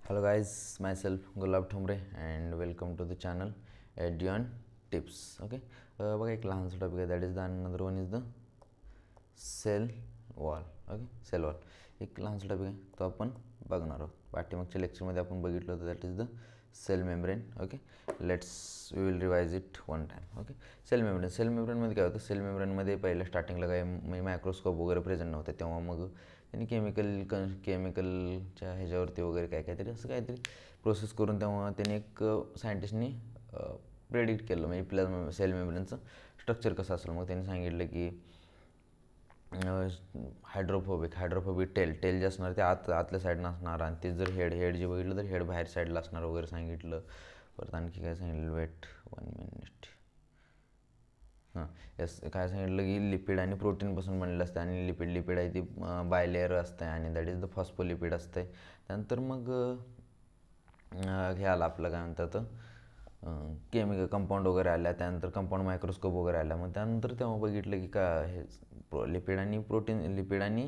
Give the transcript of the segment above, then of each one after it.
Hello guys, myself Gulab Thomre and welcome to the channel Edion Tips. Okay, बघा एक लहानसा topic आहे, that is the another one is the cell wall. Okay, cell wall एक लहानसा topic आहे, तो आपण बघणार आहोत. पाठीमागच्या लेक्चरमध्ये आपण बघितलं होतं, that is the cell membrane. Okay, we will revise it one time. Okay, cell मेम्ब्रेनमध्ये काय होतं, सेल मेम्ब्रेनमध्ये पहिल्या स्टार्टिंगला काय म्हणजे मायक्रोस्कोप वगैरे प्रेझेंट नव्हते, तेव्हा मग त्यांनी केमिकलच्या ह्याच्यावरती वगैरे काहीतरी असं काहीतरी प्रोसेस करून तेव्हा त्यांनी एक सायंटिस्टनी प्रेडिक्ट केलं म्हणजे प्लाझ्मा सेल मेम्ब्रेनचं स्ट्रक्चर कसं असेल. मग त्यांनी सांगितलं की हायड्रोफोबिक टेल जे असणार ते आतल्या साईडनं असणार, आणि ते जर हेड जे बघितलं तर हेड बाहेर साईडला असणार वगैरे सांगितलं. परत आणखी काय सांगितलं, वेट 1 मिनिट. यस, काय सांगितलं की लिपिड आणि प्रोटीनपासून बनलेलं असतं, आणि लिपिड आहे ती बायलेअर असते, आणि दॅट इज द फॉस्फोलिपिड असते. त्यानंतर मग हे आलं आपलं काय म्हणतात केमिकल कंपाऊंड वगैरे आल्या, त्यानंतर कंपाऊंड मायक्रोस्कोप वगैरे आल्या. मग त्यानंतर तेव्हा बघितलं की हे लिपिड आणि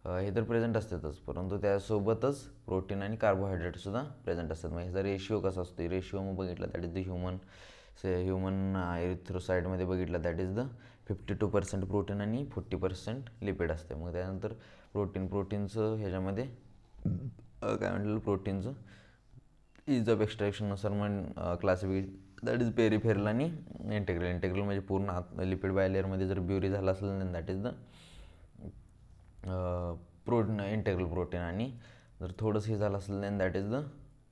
हे तर प्रेझेंट असतातच, परंतु त्यासोबतच प्रोटीन आणि कार्बोहायड्रेटसुद्धा प्रेझेंट असतात. मग ह्याचा रेशिओ कसा असतो, रेशिओ मग बघितलं दॅट इज द ह्युमन एरिथ्रोसाईडमध्ये बघितलं दॅट इज द 52% प्रोटीन आणि 40% लिपिड असते. मग त्यानंतर प्रोटीनचं ह्याच्यामध्ये काय म्हटलं, प्रोटीनचं इज ऑफ एक्स्ट्रॅक्शननुसार मग क्लासिफिकेशन दॅट इज पेरिफेरल आणि इंटेग्रल म्हणजे पूर्ण आत लिपिड बायलेअरमध्ये जर ब्युरी झाला असेल तर that is the integral protein, आणि जर थोडंसं हे झालं असेल then that is the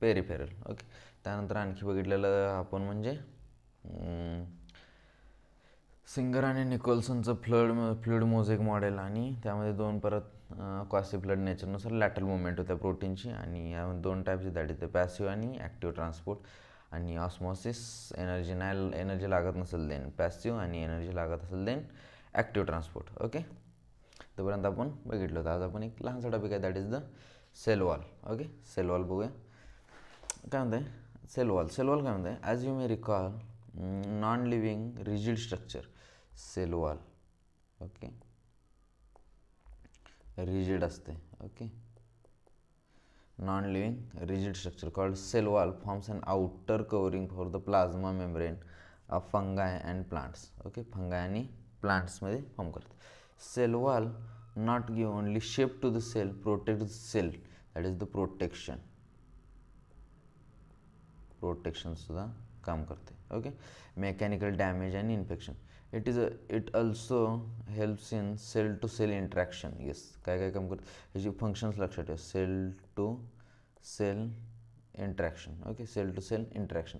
peripheral. Okay, त्यानंतर आणखी बघितलेलं आपण म्हणजे सिंगर आणि निकोल्सनचं फ्लूइड मोझेक मॉडेल, आणि त्यामध्ये दोन परत क्वासी फ्लड नेचरनुसार लॅटरल मुवमेंट होत्या प्रोटीनची, आणि यामध्ये दोन types that is the passive आणि ॲक्टिव्ह ट्रान्सपोर्ट. आणि ऑस्मॉसिस एनर्जी लागत नसेल देन पॅसिव्ह, आणि एनर्जी लागत असेल देन ॲक्टिव्ह ट्रान्सपोर्ट. ओके, तोपर्यंत आपण बघितलं होतं. आज आपण एक लहानसा टॉपिक आहे, that is the cell wall. Okay, cell wall बघूया काय म्हणतं आहे. सेल वॉल काय म्हणतं आहे, as you may recall non living rigid structure. Cell wall okay rigid असते. Okay, non living rigid structure called cell wall forms an outer covering for the plasma membrane of fungi and plants. Okay, fungi आणि प्लांट्समध्ये form करतात. Cell wall not give only shape to the cell, protect the cell, that is the प्रोटेक्शनसुद्धा काम करते. Okay, mechanical damage आणि infection. It also helps in cell to cell interaction. Yes, काय काम करते, ह्याची फंक्शन्स लक्षात ठेवा. Cell to cell interaction. Okay, cell to cell interaction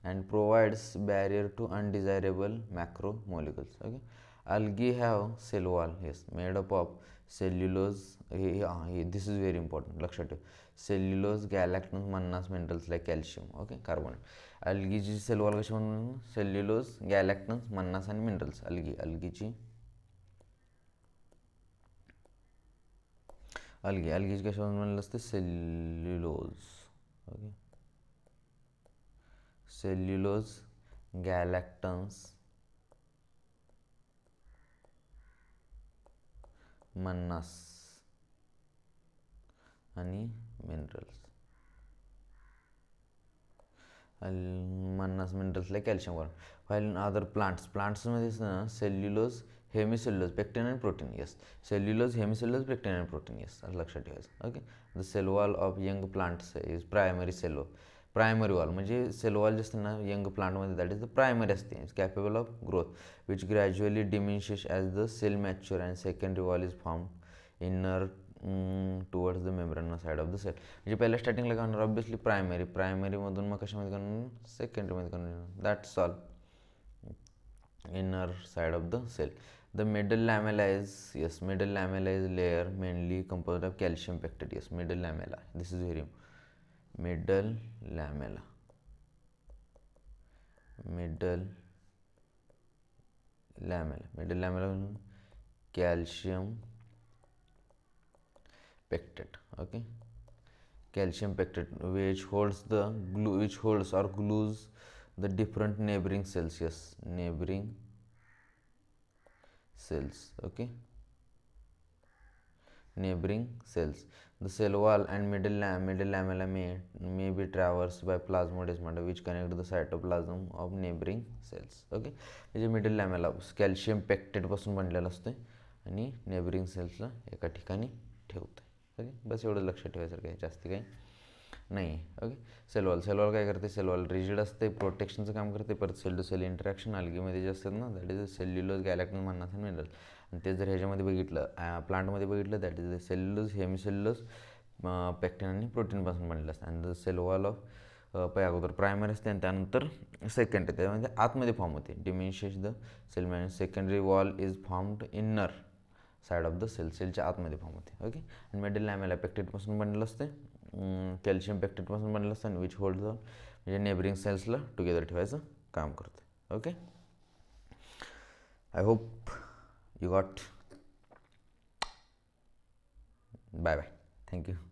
and provides barrier to undesirable macro molecules. Okay, algae have cell wall, yes, made up of cellulose. This is very important, लक्षात ठेव. Cellulose, galactans, mannans minerals like calcium. Okay, carbonate. अल्गीची cell wall कशी म्हणून, cellulose, galactans, mannans आणि minerals. अल्गीची कशापासून बनलेलं असते, cellulose. Okay, cellulose, galactans, mannans आणि minerals. Mannans minerals like calcium वर. व्हाईल अदर प्लांट्समध्ये cellulose, hemicellulose, pectin and protein. Yes, cellulose, hemicellulose, pectin and protein. Yes, असं लक्षात ठेवायचं. Okay, the cell wall of young plants is primary wall म्हणजे cell wall जे असते ना young प्लांटमध्ये, दॅट इज द प्रायमरी असते. Is capable of growth which gradually diminishes as the cell mature, and secondary wall is form inner towards the membrane side of the cell. म्हणजे पहिल्या स्टार्टिंगला काय होणार, ऑब्वियसली प्रायमरीमधून मग कशामध्ये करणार, सेकंडरीमध्ये करणार. That's all. Inner side of the cell. The middle lamella is layer mainly composed of calcium pectate. Yes, middle lamella, this is very middle lamella calcium pectate. Okay, calcium pectate which holds or glues the different neighboring cells. Yes, neighboring cells. Okay, neighboring cells. The cell wall and middle lamella may be traversed by plasmodesmata which connect the cytoplasm of neighboring cells. Okay, म्हणजे middle lamella calcium पॅक्टेटपासून बनलेलं असतं आणि neighbouring सेल्सला एका ठिकाणी ठेवतं. Okay, बस एवढं लक्षात ठेवायचं, काही जास्ती काही नाही. ओके, सेलवॉल काय करते, सेलवॉल रिजिड असते, प्रोटेक्शनचं काम करते. परत सेल टू सेल इंटरॅक्शन अल्गीमध्ये जे असतात ना, that is a cellulose galactan म्हणणार मिनरल. आणि ते जर ह्याच्यामध्ये बघितलं, प्लांटमध्ये बघितलं, that is the cellulose, hemicellulose, pectin आणि प्रोटीनपासून बनलेलं असतं. आणि द सेल वॉल ऑफ अगोदर प्रायमरी असते आणि त्यानंतर सेकंड येते, म्हणजे आतमध्ये फॉर्म होते. Diminishes the cell man secondary wall is formed inner side of the सेलच्या आतमध्ये फॉर्म होते. ओके, आणि मिडल लॅमेला पॅक्टेटपासून बनलेलं असते, कॅल्शियम पॅक्टेटपासून बनलेलं असतं आणि विच होल्ड म्हणजे नेबरिंग सेल्सला टुगेदर ठेवायचं काम करतं. Okay, I hope you got. Bye bye, thank you.